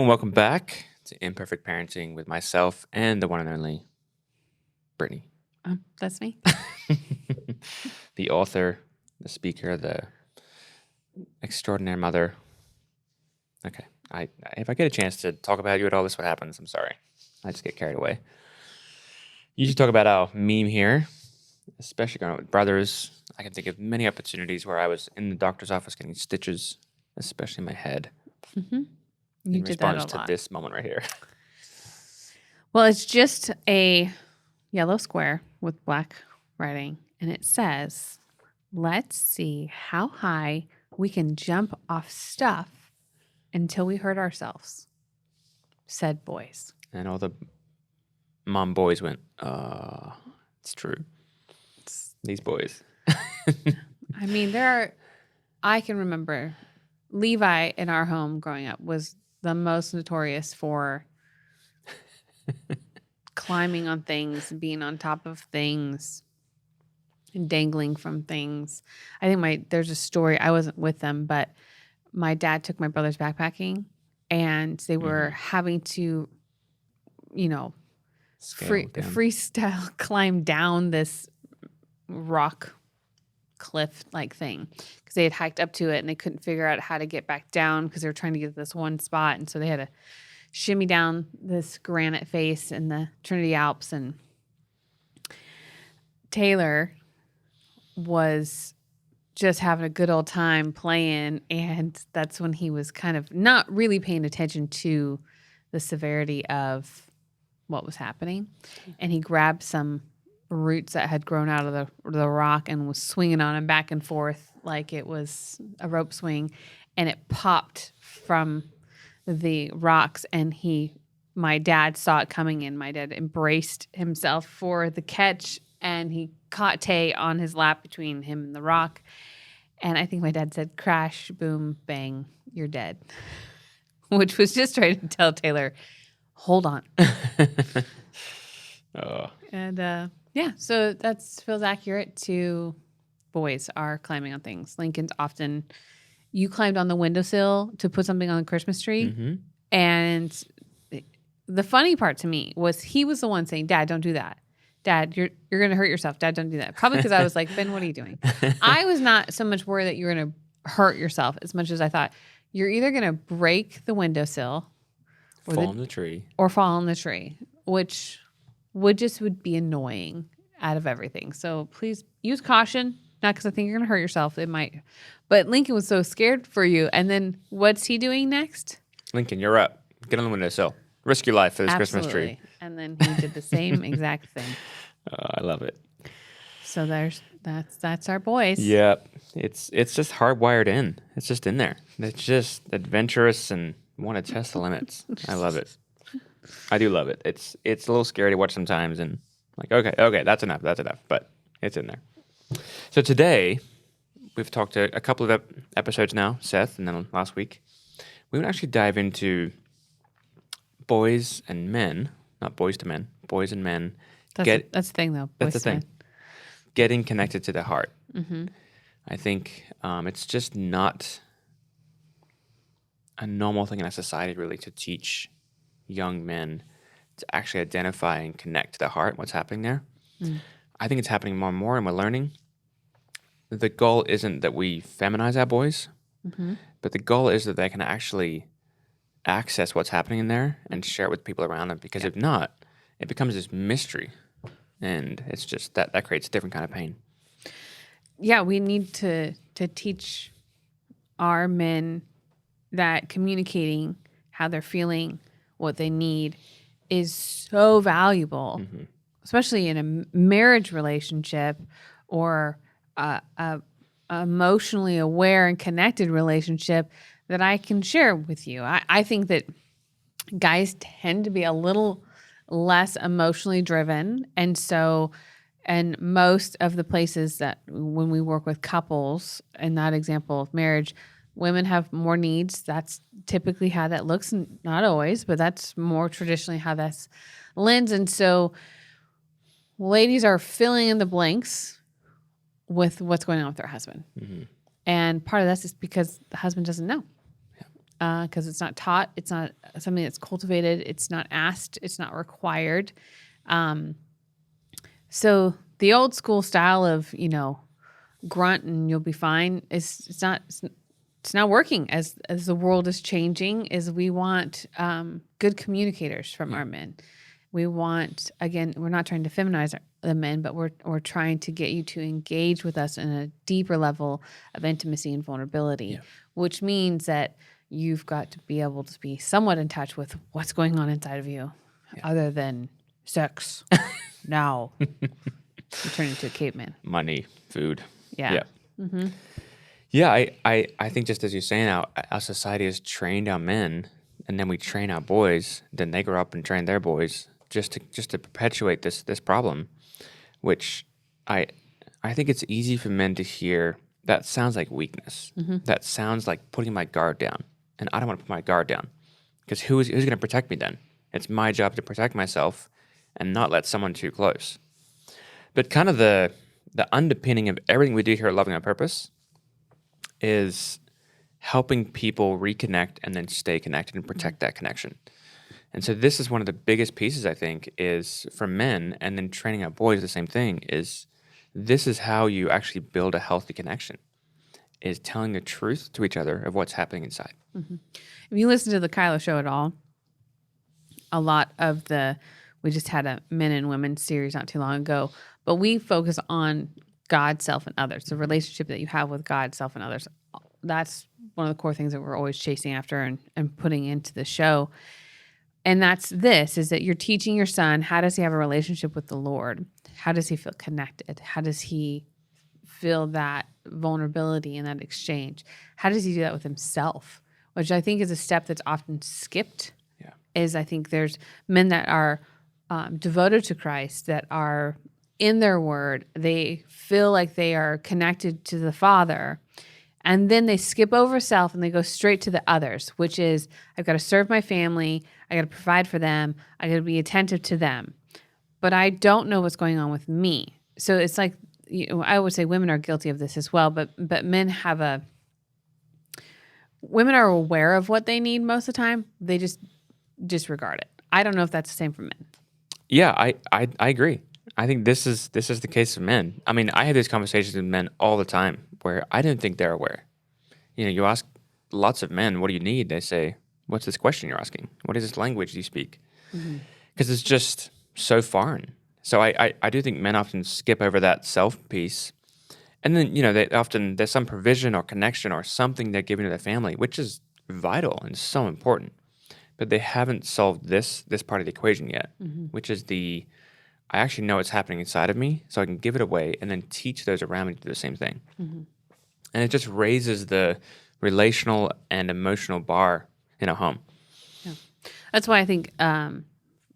and welcome back to Imperfect Parenting with myself and the one and only Brittney. That's me. The author, the speaker, the extraordinary mother. Okay, if I get a chance to talk about you at all, this is what happens. I'm sorry. I just get carried away. You should talk about our meme here, especially going with brothers. I can think of many opportunities where I was in the doctor's office getting stitches, especially in my head. Mm-hmm. In response to this moment right here. Well, it's just a yellow square with black writing, and it says, "Let's see how high we can jump off stuff until we hurt ourselves," said boys. And all the mom boys went, it's true. These boys. I mean, I can remember Levi in our home growing up was the most notorious for climbing on things, being on top of things, and dangling from things. I think there's a story, I wasn't with them, but my dad took my brothers backpacking and they were having to, freestyle climb down this rock cliff like thing because they had hiked up to it and they couldn't figure out how to get back down because they were trying to get to this one spot, and so they had to shimmy down this granite face in the Trinity Alps. And Taylor was just having a good old time playing, and that's when he was kind of not really paying attention to the severity of what was happening, and he grabbed some roots that had grown out of the rock and was swinging on him back and forth like it was a rope swing, and it popped from the rocks, and my dad saw it coming in. My dad embraced himself for the catch, and he caught Tay on his lap between him and the rock, and I think my dad said, "Crash, boom, bang, you're dead," which was just trying to tell Taylor, hold on. And so that feels accurate to boys are climbing on things. Lincoln's often, you climbed on the windowsill to put something on the Christmas tree. Mm-hmm. And the funny part to me was he was the one saying, "Dad, don't do that. Dad, you're going to hurt yourself. Dad, don't do that." Probably because I was like, "Ben, what are you doing?" I was not so much worried that you're going to hurt yourself as much as I thought you're either going to break the windowsill or fall in the tree, which would be annoying out of everything. So please use caution, not because I think you're going to hurt yourself. It might. But Lincoln was so scared for you. And then what's he doing next? Lincoln, you're up. Get on the windowsill. Risk your life for this Christmas tree. And then he did the same exact thing. I love it. So that's our boys. Yep. It's just hardwired in. It's just in there. It's just adventurous and want to test the limits. I love it. I do love it. It's a little scary to watch sometimes, and like, okay, that's enough, but it's in there. So today, we've talked to a couple of episodes now, Seth, and then last week, we would actually dive into boys and men, not boys to men, boys and men. That's the thing, though. That's the thing. Getting connected to the heart. Mm-hmm. I think it's just not a normal thing in our society, really, to teach young men to actually identify and connect to the heart, what's happening there. I think it's happening more and more, and we're learning. The goal isn't that we feminize our boys, but the goal is that they can actually access what's happening in there and share it with people around them, because if not, it becomes this mystery, and it's just that creates a different kind of pain. Yeah, we need to teach our men that communicating how they're feeling, what they need, is so valuable, especially in a marriage relationship or a emotionally aware and connected relationship that I can share with you. I think that guys tend to be a little less emotionally driven, and most of the places that when we work with couples, in that example of marriage, women have more needs. That's typically how that looks. Not always, but that's more traditionally how that's lens. And so ladies are filling in the blanks with what's going on with their husband. And part of that's is because the husband doesn't know. Yeah. because it's not taught. It's not something that's cultivated. It's not asked. It's not required. So the old school style of, grunt and you'll be fine it's not working as the world is changing. Is we want good communicators from our men. We want, again, we're not trying to feminize the men, but we're trying to get you to engage with us in a deeper level of intimacy and vulnerability, which means that you've got to be able to be somewhat in touch with what's going on inside of you other than sex. Now you turn into a caveman. Money, food. Yeah. Yeah. Mm-hmm. Yeah, I think just as you're saying, our society has trained our men, and then we train our boys. Then they grow up and train their boys just to perpetuate this problem, which I think it's easy for men to hear. That sounds like weakness. Mm-hmm. That sounds like putting my guard down, and I don't want to put my guard down because who's going to protect me then? It's my job to protect myself and not let someone too close. But kind of the underpinning of everything we do here at Loving on Purpose is helping people reconnect and then stay connected and protect that connection. And so this is one of the biggest pieces, I think, is for men, and then training our boys, the same thing, is this is how you actually build a healthy connection, is telling the truth to each other of what's happening inside. Mm-hmm. If you listen to the Kyla show at all, a lot of we just had a men and women series not too long ago, but we focus on God, self, and others, the relationship that you have with God, self, and others. That's one of the core things that we're always chasing after and putting into the show. And that's is that you're teaching your son, how does he have a relationship with the Lord? How does he feel connected? How does he feel that vulnerability and that exchange? How does he do that with himself? Which I think is a step that's often skipped. Yeah. Is I think there's men that are devoted to Christ, that are in their word. They feel like they are connected to the Father. And then they skip over self and they go straight to the others, which is, I've got to serve my family. I got to provide for them. I got to be attentive to them. But I don't know what's going on with me. So it's like, I would say women are guilty of this as well, but men women are aware of what they need most of the time. They just disregard it. I don't know if that's the same for men. Yeah, I agree. I think this is the case of men. I mean, I have these conversations with men all the time where I don't think they're aware. You ask lots of men, what do you need? They say, what's this question you're asking? What is this language you speak? Because it's just so foreign. So I do think men often skip over that self piece. And then, there's some provision or connection or something they're giving to their family, which is vital and so important. But they haven't solved this part of the equation yet, which is I actually know what's happening inside of me, so I can give it away and then teach those around me to do the same thing. And it just raises the relational and emotional bar in a home. Yeah. That's why I think men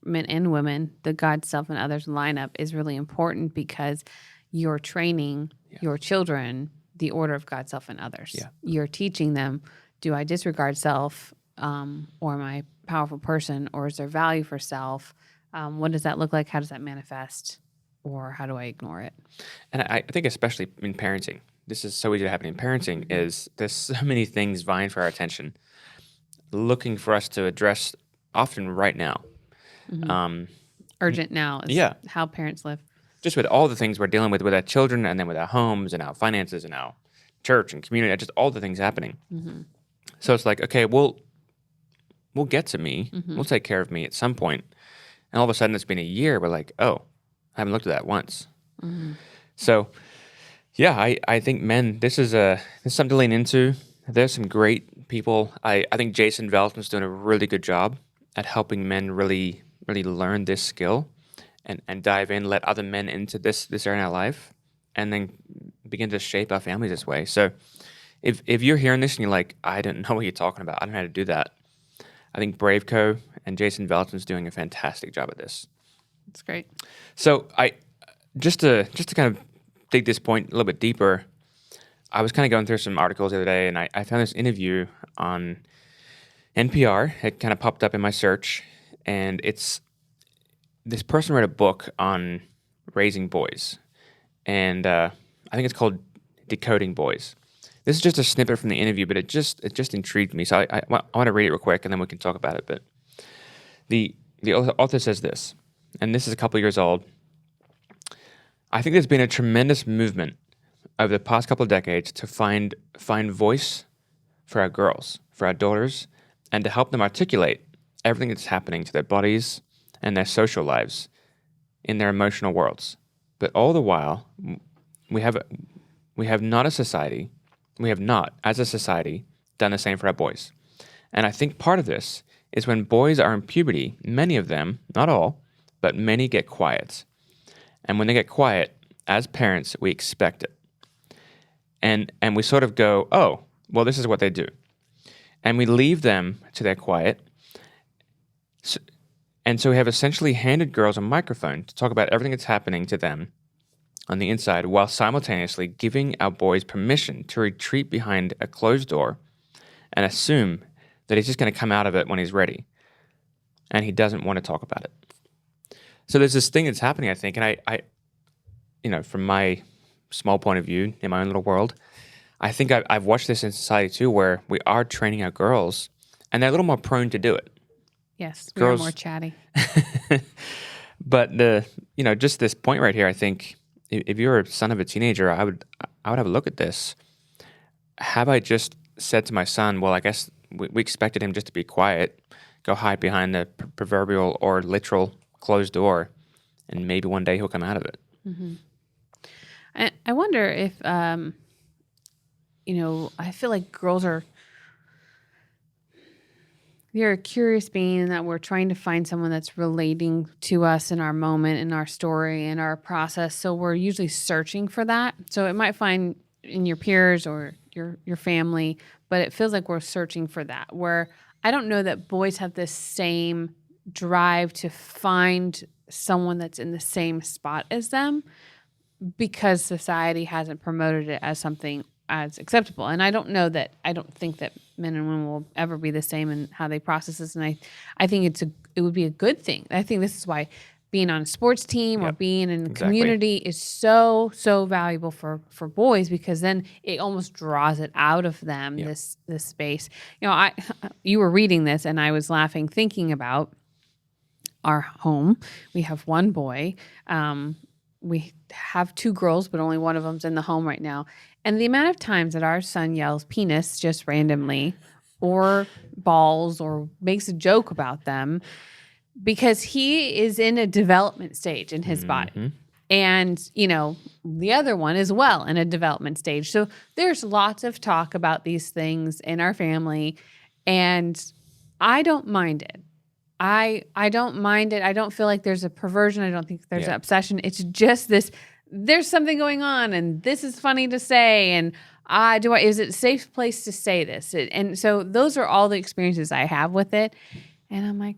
and women, the God, self, and others lineup is really important, because you're training your children the order of God, self, and others. Yeah. You're teaching them, do I disregard self, or am I a powerful person, or is there value for self? What does that look like? How does that manifest? Or how do I ignore it? And I think especially in parenting, this is so easy to happen in parenting, is there's so many things vying for our attention, looking for us to address often right now. Urgent now is how parents live. Just with all the things we're dealing with our children, and then with our homes and our finances and our church and community, just all the things happening. So it's like, okay, we'll get to me. We'll take care of me at some point. And all of a sudden, it's been a year. We're like, oh, I haven't looked at that once. So, yeah, I think men, this is something to lean into. There's some great people. I think Jason Veltman's doing a really good job at helping men really, really learn this skill and dive in, let other men into this area of life, and then begin to shape our families this way. So, if you're hearing this and you're like, I don't know what you're talking about, I don't know how to do that, I think Braveco and Jason Veltman's doing a fantastic job at this. That's great. So I just to kind of dig this point a little bit deeper, I was kind of going through some articles the other day, and I found this interview on NPR. It kind of popped up in my search, and this person wrote a book on raising boys, and I think it's called Decoding Boys. this is just a snippet from the interview, but it just intrigued me. So I want to read it real quick, and then we can talk about it. But the author says this, and this is a couple years old. I think there's been a tremendous movement over the past couple of decades to find voice for our girls, for our daughters, and to help them articulate everything that's happening to their bodies and their social lives in their emotional worlds. But all the while, we have not as a society done the same for our boys. And I think part of this is when boys are in puberty, many of them, not all, but many get quiet. And when they get quiet, as parents, we expect it. And we sort of go, oh, well, this is what they do. And we leave them to their quiet. And so we have essentially handed girls a microphone to talk about everything that's happening to them on the inside, while simultaneously giving our boys permission to retreat behind a closed door and assume that he's just going to come out of it when he's ready. And he doesn't want to talk about it. So there's this thing that's happening, I think, and I from my small point of view in my own little world, I think I've watched this in society too, where we are training our girls, and they're a little more prone to do it. Yes, we're more chatty. But just this point right here, I think if you're a son of a teenager, I would have a look at this. Have I just said to my son, well, I guess we expected him just to be quiet, go hide behind the proverbial or literal closed door, and maybe one day he'll come out of it. Mm-hmm. I wonder if, I feel like girls they're a curious being, that we're trying to find someone that's relating to us in our moment, in our story, in our process. So we're usually searching for that. So it might find in your peers or your family, but it feels like we're searching for that, where I don't know that boys have this same drive to find someone that's in the same spot as them, because society hasn't promoted it as something as acceptable. And I don't think that men and women will ever be the same in how they process this. And I think it would be a good thing. I think this is why being on a sports team or being in a community is so, so valuable for boys, because then it almost draws it out of them, this space. You were reading this and I was laughing, thinking about our home. We have one boy. We have two girls, but only one of them's in the home right now. And the amount of times that our son yells penis just randomly, or balls, or makes a joke about them, because he is in a development stage in his body. And, the other one is well in a development stage. So there's lots of talk about these things in our family, and I don't mind it. I don't mind it. I don't feel like there's a perversion. I don't think there's an obsession. It's just this, there's something going on, and this is funny to say, and is it a safe place to say this? And so those are all the experiences I have with it. And I'm like,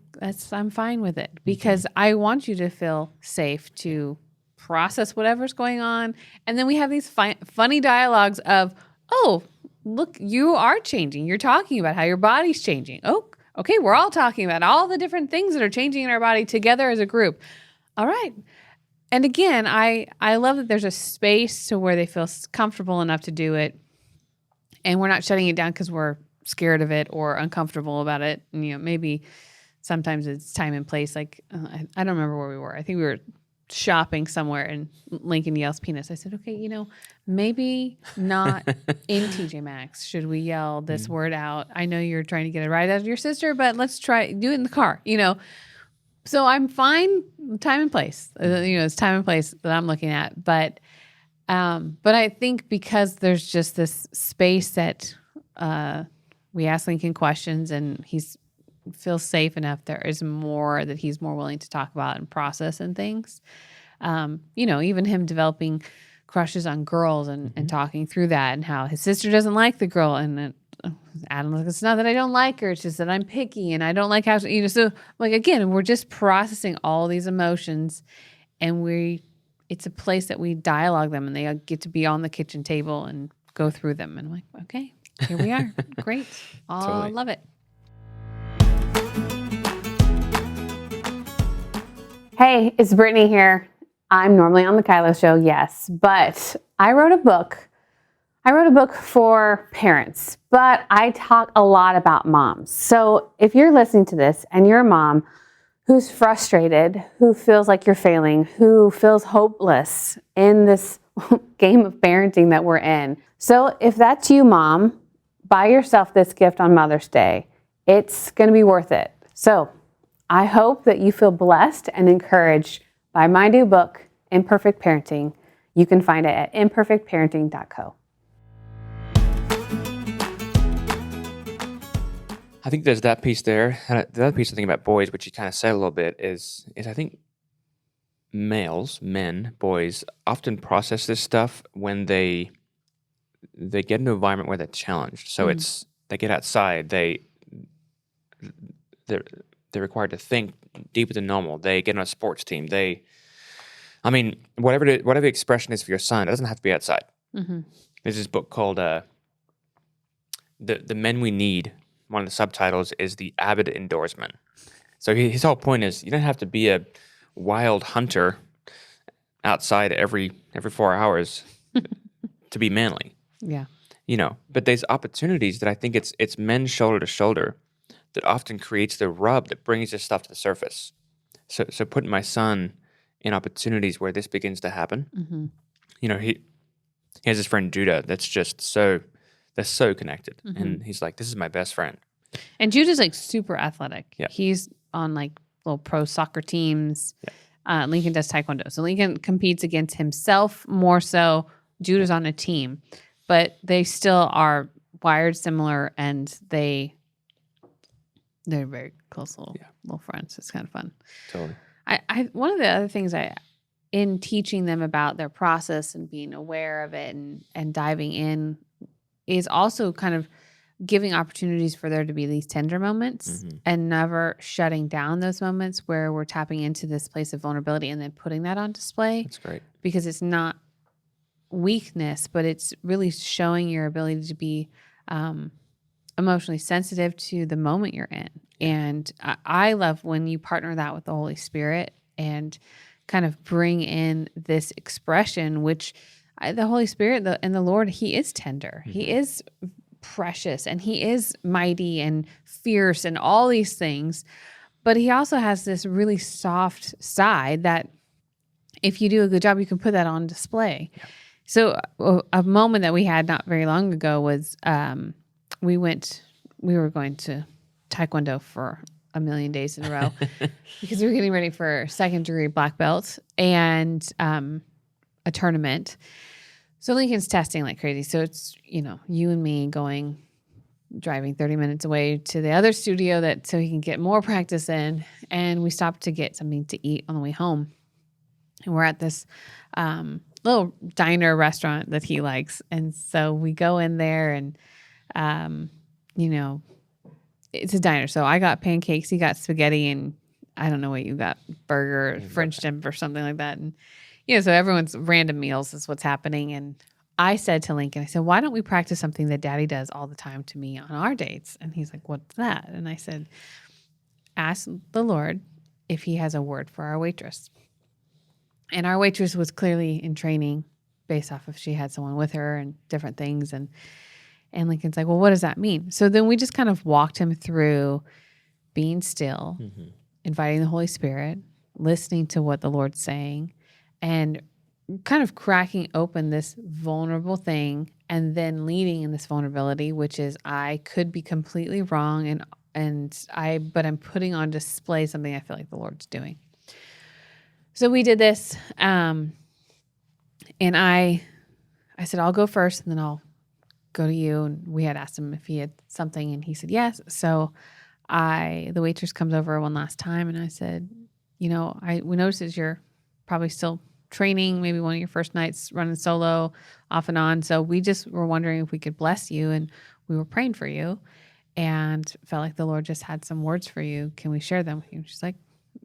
I'm fine with it, because I want you to feel safe to process whatever's going on. And then we have these funny dialogues of, oh, look, you are changing. You're talking about how your body's changing. Oh, okay, we're all talking about all the different things that are changing in our body together as a group. All right. And again, I love that there's a space to where they feel comfortable enough to do it. And we're not shutting it down because we're scared of it or uncomfortable about it. And, maybe sometimes it's time and place. Like, I don't remember where we were. I think we were shopping somewhere and Lincoln yells penis. I said, okay, maybe not in TJ Maxx should we yell this word out. I know you're trying to get a ride out of your sister, but let's do it in the car, So I'm fine, time and place. It's time and place that I'm looking at. But I think because there's just this space that we ask Lincoln questions and he's feels safe enough, there is more that he's more willing to talk about and process and things. Even him developing crushes on girls and talking through that, and how his sister doesn't like the girl, and then Adam's like, it's not that I don't like her, it's just that I'm picky and I don't like how so like, again, we're just processing all these emotions, and it's a place that we dialogue them, and they get to be on the kitchen table and go through them, and I'm like, okay, here we are. Great. I love it. Hey, it's Brittney here. I'm normally on the Kylo Show, yes, but I wrote a book I wrote a book for parents, but I talk a lot about moms. So if you're listening to this and you're a mom who's frustrated, who feels like you're failing, who feels hopeless in this game of parenting that we're in. So if that's you, mom, buy yourself this gift on Mother's Day. It's going to be worth it. So I hope that you feel blessed and encouraged by my new book, Imperfect Parenting. You can find it at imperfectparenting.co. I think there's that piece there. And the other piece I think about boys, which you kind of said a little bit, is I think boys often process this stuff when they get into an environment where they're challenged. So it's they get outside, they're required to think deeper than normal. They get on a sports team. Whatever the expression is for your son, it doesn't have to be outside. Mm-hmm. There's this book called The Men We Need. One of the subtitles is The Avid Endorsement. So his whole point is you don't have to be a wild hunter outside every 4 hours to be manly. Yeah. But there's opportunities that I think it's men shoulder to shoulder that often creates the rub that brings this stuff to the surface. So putting my son in opportunities where this begins to happen. Mm-hmm. He has his friend Judah that's just they're so connected. Mm-hmm. And he's like, this is my best friend. And Judah's like super athletic. Yeah. He's on like little pro soccer teams. Yeah. Lincoln does taekwondo. So Lincoln competes against himself more so. Judah's on a team, but they still are wired similar, and they're very close little friends. It's kind of fun. Totally. I one of the other things in teaching them about their process and being aware of it and diving in is also kind of giving opportunities for there to be these tender moments and never shutting down those moments where we're tapping into this place of vulnerability and then putting that on display. That's great. Because it's not weakness, but it's really showing your ability to be emotionally sensitive to the moment you're in. And I love when you partner that with the Holy Spirit and kind of bring in this expression, which the Holy Spirit and the Lord, He is tender. He is precious, and He is mighty and fierce and all these things. But He also has this really soft side that if you do a good job, you can put that on display. Yeah. So a moment that we had not very long ago was we were going to Taekwondo for a million days in a row because we were getting ready for second degree black belt and a tournament. So Lincoln's testing like crazy. So it's, you and me driving 30 minutes away to the other studio so he can get more practice in. And we stopped to get something to eat on the way home. And we're at this little diner restaurant that he likes. And so we go in there and, it's a diner. So I got pancakes, he got spaghetti, and I don't know what you got, burger, French dip or something like that. And, so everyone's random meals is what's happening. And I said to Lincoln, I said, why don't we practice something that Daddy does all the time to me on our dates? And he's like, what's that? And I said, ask the Lord if He has a word for our waitress. And our waitress was clearly in training based off if she had someone with her and different things. And Lincoln's like, well, what does that mean? So then we just kind of walked him through being still, inviting the Holy Spirit, listening to what the Lord's saying, and kind of cracking open this vulnerable thing and then leading in this vulnerability, which is I could be completely wrong but I'm putting on display something I feel like the Lord's doing. So we did this, and I said, I'll go first and then I'll go to you. And we had asked him if he had something, and he said yes. So the waitress comes over one last time, and I said, we noticed that you're probably still training, maybe one of your first nights running solo off and on. So we just were wondering if we could bless you, and we were praying for you and felt like the Lord just had some words for you. Can we share them with you? And she's like,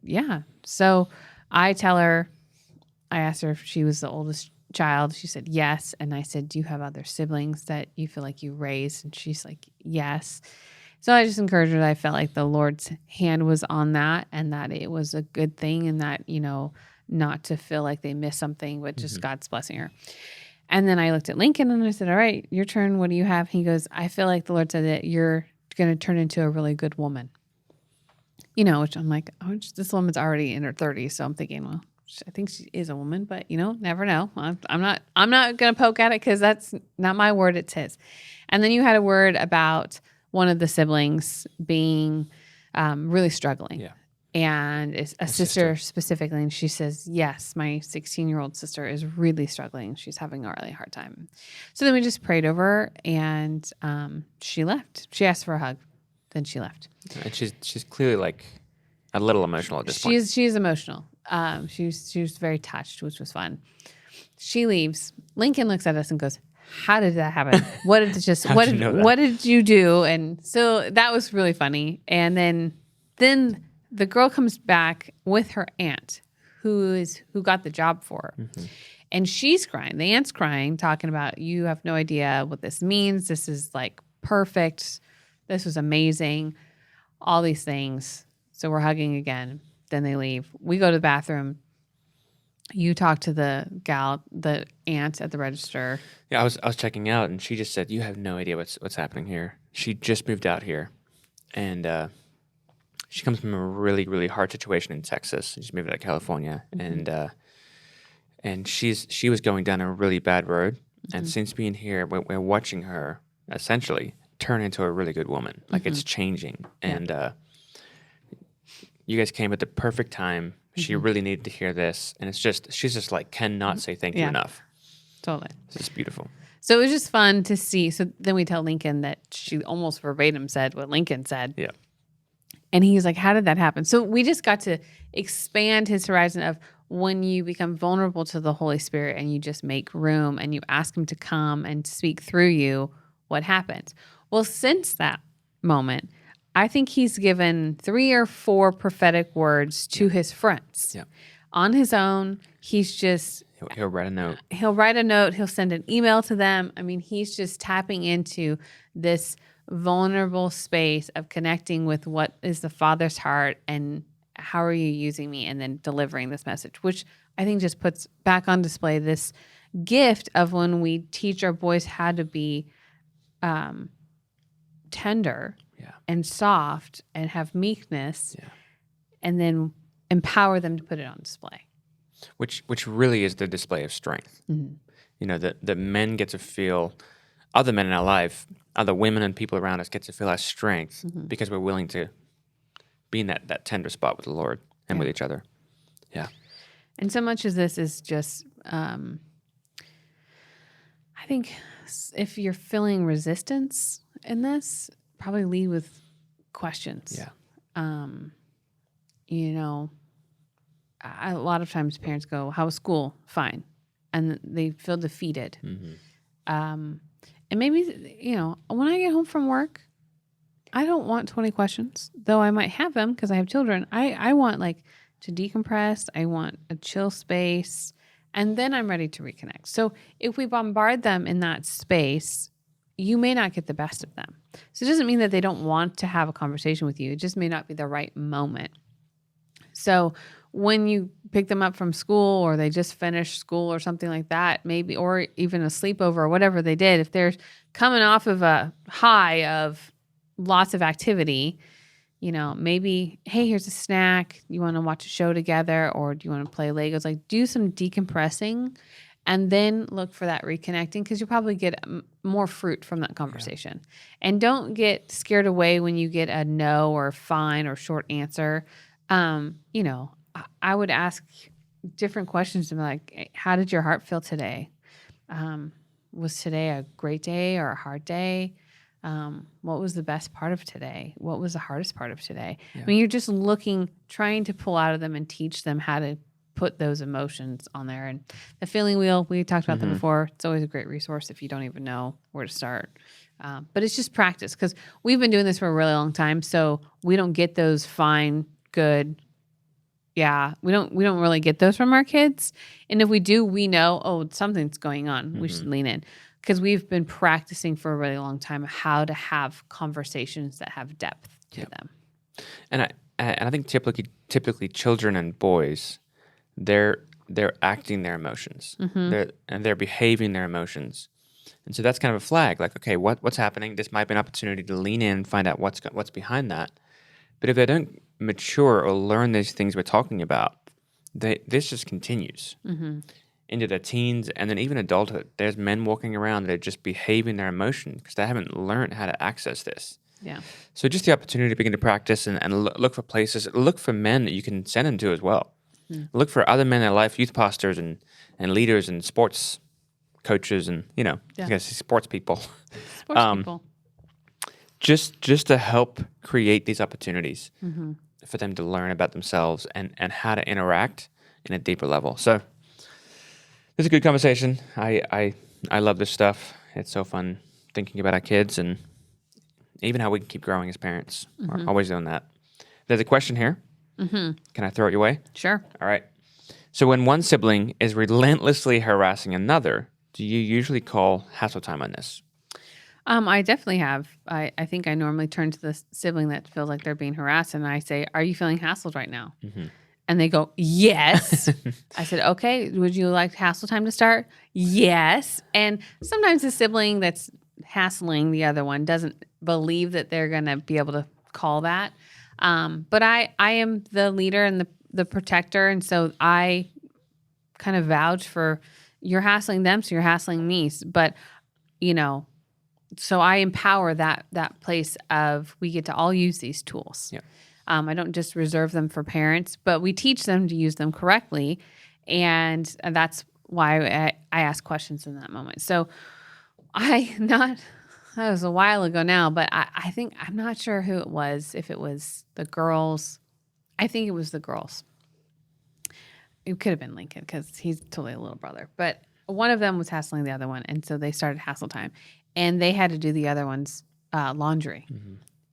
yeah. So I asked her if she was the oldest child. She said yes. And I said, do you have other siblings that you feel like you raised? And she's like, yes. So I just encouraged her that I felt like the Lord's hand was on that, and that it was a good thing, and that, not to feel like they missed something, but just God's blessing her. And then I looked at Lincoln and I said, all right, your turn. What do you have? He goes, I feel like the Lord said that you're going to turn into a really good woman. Which I'm like, oh, this woman's already in her 30s. So I'm thinking, well, I think she is a woman, but never know. I'm not going to poke at it because that's not my word. It's his. And then you had a word about one of the siblings being really struggling. Yeah. And it's a sister specifically. And she says, yes, my 16-year-old sister is really struggling. She's having a really hard time. So then we just prayed over her and she left. She asked for a hug. Then she left. And she's clearly like a little emotional at this point. She is emotional. She was very touched, which was fun. She leaves. Lincoln looks at us and goes, how did that happen? What did you do? And so that was really funny. And then the girl comes back with her aunt who got the job for her. Mm-hmm. And she's crying. The aunt's crying, talking about, you have no idea what this means. This is like perfect. This was amazing. All these things. So we're hugging again. Then they leave. We go to the bathroom. You talk to the aunt at the register. Yeah, I was checking out, and she just said, "You have no idea what's happening here." She just moved out here, and she comes from a really, really hard situation in Texas. She's moved out of California, mm-hmm. and she was going down a really bad road. Mm-hmm. And since being here, we're watching her essentially turn into a really good woman. Like mm-hmm. it's changing, and you guys came at the perfect time. She really needed to hear this, and she's just like cannot say thank you enough. Totally, this is beautiful. So it was just fun to see. So then we tell Lincoln that she almost verbatim said what Lincoln said. Yeah, and he's like, "How did that happen?" So we just got to expand his horizon of when you become vulnerable to the Holy Spirit and you just make room and you ask Him to come and speak through you. What happens? Well, since that moment, I think he's given 3 or 4 prophetic words to his friends. Yeah. On his own, he's just... He'll write a note. He'll write a note. He'll send an email to them. I mean, he's just tapping into this vulnerable space of connecting with what is the Father's heart and how are you using me, and then delivering this message, which I think just puts back on display this gift of when we teach our boys how to be tender and soft and have meekness, and then empower them to put it on display. Which really is the display of strength. Mm-hmm. The men get to feel, other men in our life, other women and people around us get to feel our strength because we're willing to be in that tender spot with the Lord and with each other. Yeah. And so much of this is just, I think if you're feeling resistance in this, probably lead with questions. Yeah. A lot of times parents go, how was school? Fine. And they feel defeated. Mm-hmm. And maybe, when I get home from work, I don't want 20 questions, though I might have them because I have children. I want to decompress. I want a chill space, and then I'm ready to reconnect. So if we bombard them in that space, you may not get the best of them. So it doesn't mean that they don't want to have a conversation with you. It just may not be the right moment. So when you pick them up from school, or they just finished school or something like that, maybe, or even a sleepover or whatever they did, if they're coming off of a high of lots of activity, maybe, hey, here's a snack. You want to watch a show together, or do you want to play Legos? Do some decompressing, and then look for that reconnecting, because you'll probably get more fruit from that conversation. Yeah. And don't get scared away when you get a no or fine or short answer. I would ask different questions to be like, how did your heart feel today? Was today a great day or a hard day? What was the best part of today? What was the hardest part of today? Yeah. I mean, you're just trying to pull out of them and teach them how to put those emotions on there. And the feeling wheel, we talked about that before. It's always a great resource if you don't even know where to start. But it's just practice, because we've been doing this for a really long time. So we don't get those fine, good. Yeah, we don't really get those from our kids. And if we do, we know, something's going on. We should lean in, because we've been practicing for a really long time how to have conversations that have depth to them. And I think typically children and boys, they're they're acting their emotions. They're behaving their emotions. And so that's kind of a flag. Like, okay, what's happening? This might be an opportunity to lean in and find out what's behind that. But if they don't mature or learn these things we're talking about, this just continues into their teens and then even adulthood. There's men walking around that are just behaving their emotions because they haven't learned how to access this. Yeah. So just the opportunity to begin to practice and look for places, look for men that you can send them to as well. Look for other men in their life, youth pastors and leaders and sports coaches and, I guess sports people. Sports people. Just to help create these opportunities for them to learn about themselves and how to interact in a deeper level. So it's a good conversation. I love this stuff. It's so fun thinking about our kids and even how we can keep growing as parents. We're always doing that. There's a question here. Can I throw it your way? Sure. All right. So when one sibling is relentlessly harassing another, do you usually call hassle time on this? I definitely have. I think I normally turn to the sibling that feels like they're being harassed and I say, are you feeling hassled right now? And they go, yes. I said, okay, would you like hassle time to start? Yes. And sometimes the sibling that's hassling the other one doesn't believe that they're going to be able to call that. But I am the leader and the protector. And so I kind of vouch for you're hassling them, so you're hassling me. But, so I empower that place of we get to all use these tools. Yeah. I don't just reserve them for parents, but we teach them to use them correctly. And that's why I ask questions in that moment. So that was a while ago now, but I think, I'm not sure who it was, if it was the girls. I think it was the girls. It could have been Lincoln because he's totally a little brother. But one of them was hassling the other one. And so they started hassle time. And they had to do the other one's laundry.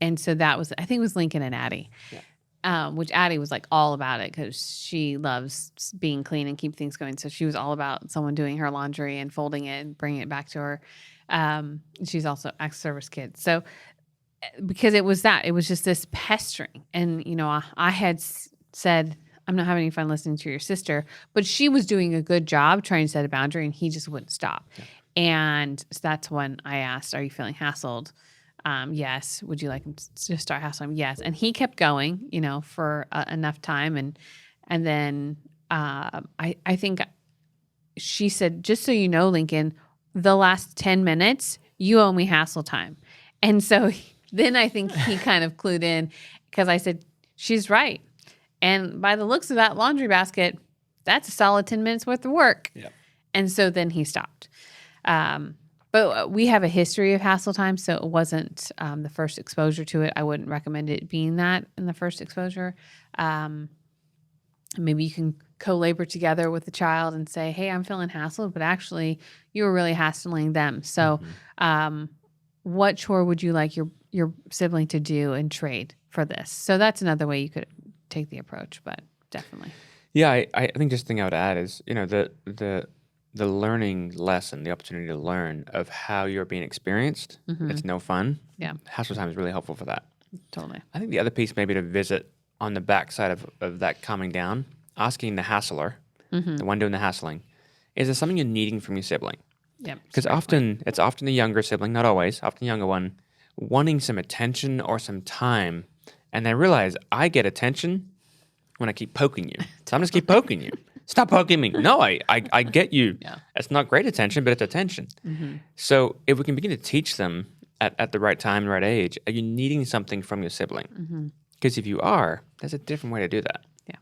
And so that was, I think it was Lincoln and Addie, which Addie was like all about it because she loves being clean and keep things going. So she was all about someone doing her laundry and folding it and bringing it back to her. She's also ex-service kid. So because it was just this pestering. And, I had said, I'm not having any fun listening to your sister, but she was doing a good job trying to set a boundary and he just wouldn't stop. Yeah. And so that's when I asked, are you feeling hassled? Yes. Would you like him to start hassling? Yes. And he kept going, for enough time. And then I think she said, just so you know, Lincoln, the last 10 minutes, you owe me hassle time. And so then I think he kind of clued in because I said, she's right. And by the looks of that laundry basket, that's a solid 10 minutes worth of work. Yep. And so then he stopped. But we have a history of hassle time, so it wasn't the first exposure to it. I wouldn't recommend it being that in the first exposure. Maybe you can co-labor together with the child and say, hey, I'm feeling hassled, but actually you were really hassling them. So what chore would you like your sibling to do and trade for this? So that's another way you could take the approach, but definitely. Yeah, I think just the thing I would add is, the learning lesson, the opportunity to learn of how you're being experienced. It's no fun. Yeah. Hassle time is really helpful for that. Totally. I think the other piece maybe to visit on the backside of that calming down, asking the hassler, the one doing the hassling, is there something you're needing from your sibling? Yeah. Because it's often the younger sibling, not always, often the younger one, wanting some attention or some time. And they realize I get attention when I keep poking you. So I'm just keep poking you. Stop poking me. No, I get you. Yeah. It's not great attention, but it's attention. So if we can begin to teach them at the right time, right age, are you needing something from your sibling? Because if you are, there's a different way to do that. Yeah.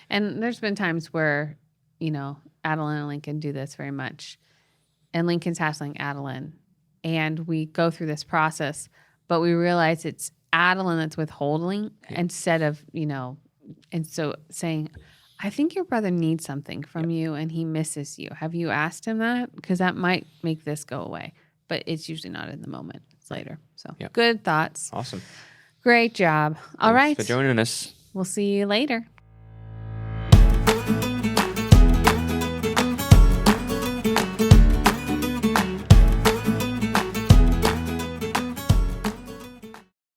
And there's been times where, Adeline and Lincoln do this very much. And Lincoln's hassling Adeline. And we go through this process, but we realize it's Adeline that's withholding instead of, and so saying, I think your brother needs something from you and he misses you. Have you asked him that? Because that might make this go away. But it's usually not in the moment. It's later. So good thoughts. Awesome. Great job. All right. Thanks for joining us. We'll see you later.